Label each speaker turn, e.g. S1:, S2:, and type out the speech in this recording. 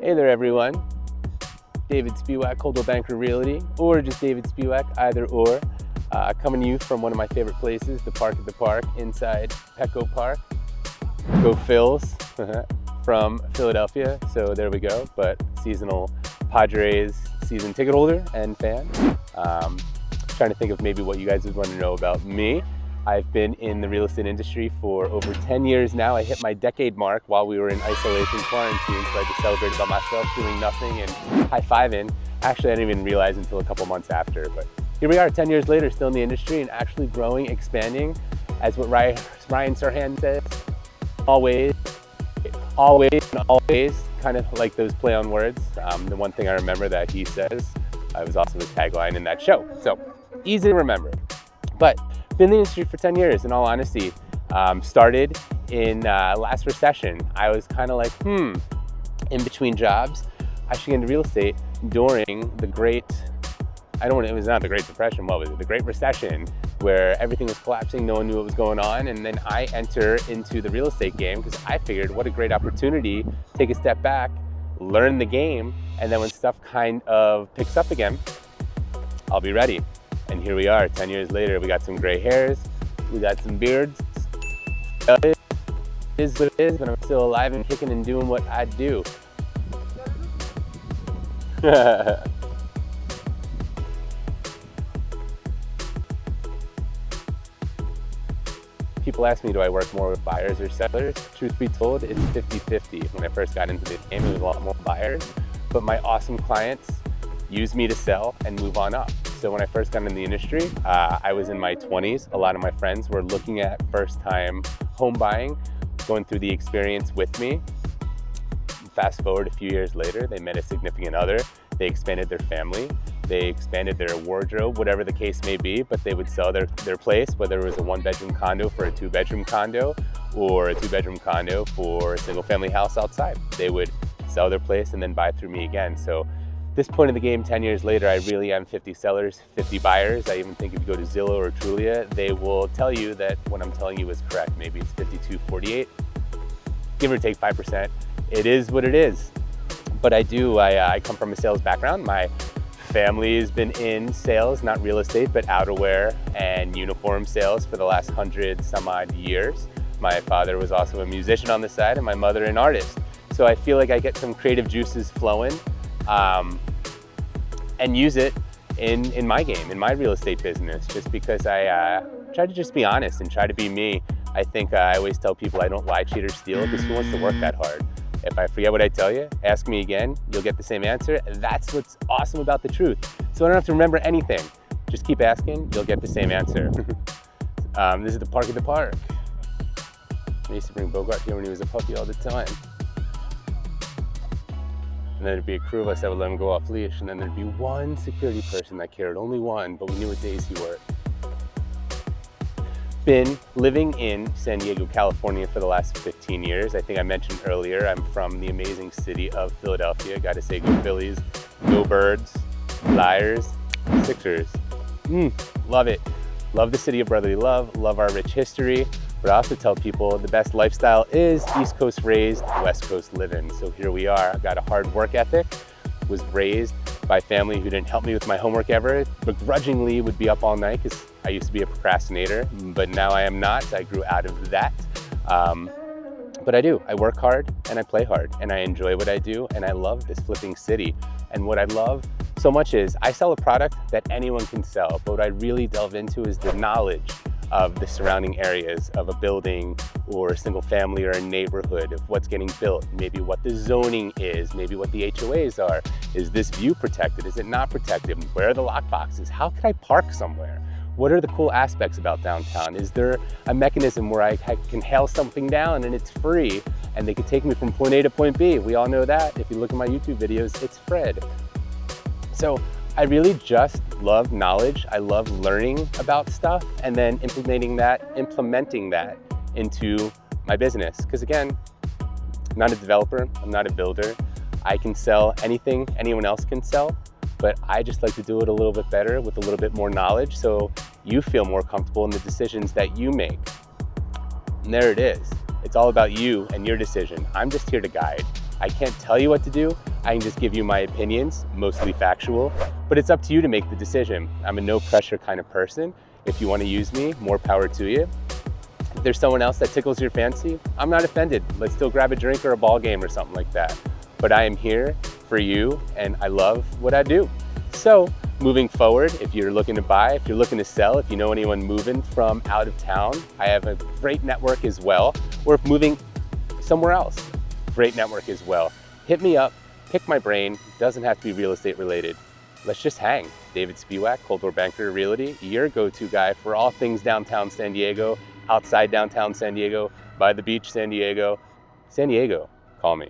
S1: Hey there everyone, David Spiewak, Coldwell Banker Realty, or just David Spiewak, either or. Coming to you from one of my favorite places, the Park at the Park, inside Petco Park. Go Phils from Philadelphia, so there we go, but seasonal Padres season ticket holder and fan. Trying to think of maybe what you guys would want to know about me. I've been in the real estate industry for over 10 years now. I hit my decade mark while we were in isolation quarantine, so I just celebrated by myself doing nothing and high-fiving. Actually, I didn't even realize until a couple months after, but here we are 10 years later, still in the industry and actually growing, expanding, as what Ryan Serhant says, always, kind of like those play on words. The one thing I remember that he says, was also his tagline in that show. So easy to remember, but been in the industry for 10 years, in all honesty. Started in last recession. I was kind of like, in between jobs. I should get into real estate during the great, it was not the Great Depression, what was it? The Great Recession, where everything was collapsing, no one knew what was going on. And then I enter into the real estate game because I figured what a great opportunity, take a step back, learn the game, and then when stuff kind of picks up again, I'll be ready. And here we are, 10 years later. We got some gray hairs, we got some beards. It is what it is, but I'm still alive and kicking and doing what I do. People ask me, do I work more with buyers or sellers? Truth be told, it's 50-50. When I first got into this game, it was a lot more buyers, but my awesome clients use me to sell and move on up. So when I first got in the industry, I was in my 20s. A lot of my friends were looking at first-time home buying, going through the experience with me. Fast forward a few years later, they met a significant other. They expanded their family. They expanded their wardrobe, whatever the case may be, but they would sell their place, whether it was a one-bedroom condo for a two-bedroom condo or a two-bedroom condo for a single-family house outside. They would sell their place and then buy through me again. So this point of the game, 10 years later, I really am 50 sellers, 50 buyers. I even think if you go to Zillow or Trulia, they will tell you that what I'm telling you is correct. Maybe it's 52-48, give or take 5%. It is what it is. But I come from a sales background. My family's been in sales, not real estate, but outerwear and uniform sales for the last 100 some odd years. My father was also a musician on the side and my mother an artist. So I feel like I get some creative juices flowing and use it in my game, in my real estate business, just because I try to just be honest and try to be me. I think I always tell people I don't lie, cheat, or steal, because who wants to work that hard? If I forget what I tell you, ask me again, you'll get the same answer. That's what's awesome about the truth. So I don't have to remember anything. Just keep asking, you'll get the same answer. This is the Park at the Park. I used to bring Bogart here when he was a puppy all the time. And then there'd be a crew of us that would let him go off leash, and then there'd be one security person that cared, only one, but we knew what days he worked. Been living in San Diego, California for the last 15 years. I think I mentioned earlier, I'm from the amazing city of Philadelphia. Gotta say, go Phillies, go Birds, Flyers, Sixers. Love it. Love the city of brotherly love, love our rich history. But I also tell people the best lifestyle is East Coast raised, West Coast living. So here we are. I've got a hard work ethic, was raised by family who didn't help me with my homework ever, begrudgingly would be up all night because I used to be a procrastinator, but now I am not. I grew out of that. But I do. I work hard and I play hard and I enjoy what I do and I love this flipping city. And what I love so much is I sell a product that anyone can sell, but what I really delve into is the knowledge of the surrounding areas of a building or a single family or a neighborhood, of what's getting built, maybe what the zoning is, maybe what the HOAs are. Is this view protected? Is it not protected? Where are the lock boxes? How can I park somewhere? What are the cool aspects about downtown? Is there a mechanism where I can hail something down and it's free and they can take me from point A to point B? We all know that. If you look at my YouTube videos, it's Fred. So I really just love knowledge. I love learning about stuff and then implementing that into my business. Because again, I'm not a developer, I'm not a builder. I can sell anything anyone else can sell, but I just like to do it a little bit better with a little bit more knowledge so you feel more comfortable in the decisions that you make. And there it is. It's all about you and your decision. I'm just here to guide. I can't tell you what to do. I can just give you my opinions, mostly factual, but it's up to you to make the decision. I'm a no pressure kind of person. If you want to use me, more power to you. If there's someone else that tickles your fancy, I'm not offended. Let's still grab a drink or a ball game or something like that. But I am here for you and I love what I do. So moving forward, if you're looking to buy, if you're looking to sell, if you know anyone moving from out of town, I have a great network as well. Or if moving somewhere else, great network as well. Hit me up, pick my brain, doesn't have to be real estate related. Let's just hang. David Spiewak, Coldwell Banker Realty, your go-to guy for all things downtown San Diego, outside downtown San Diego, by the beach San Diego. San Diego, call me.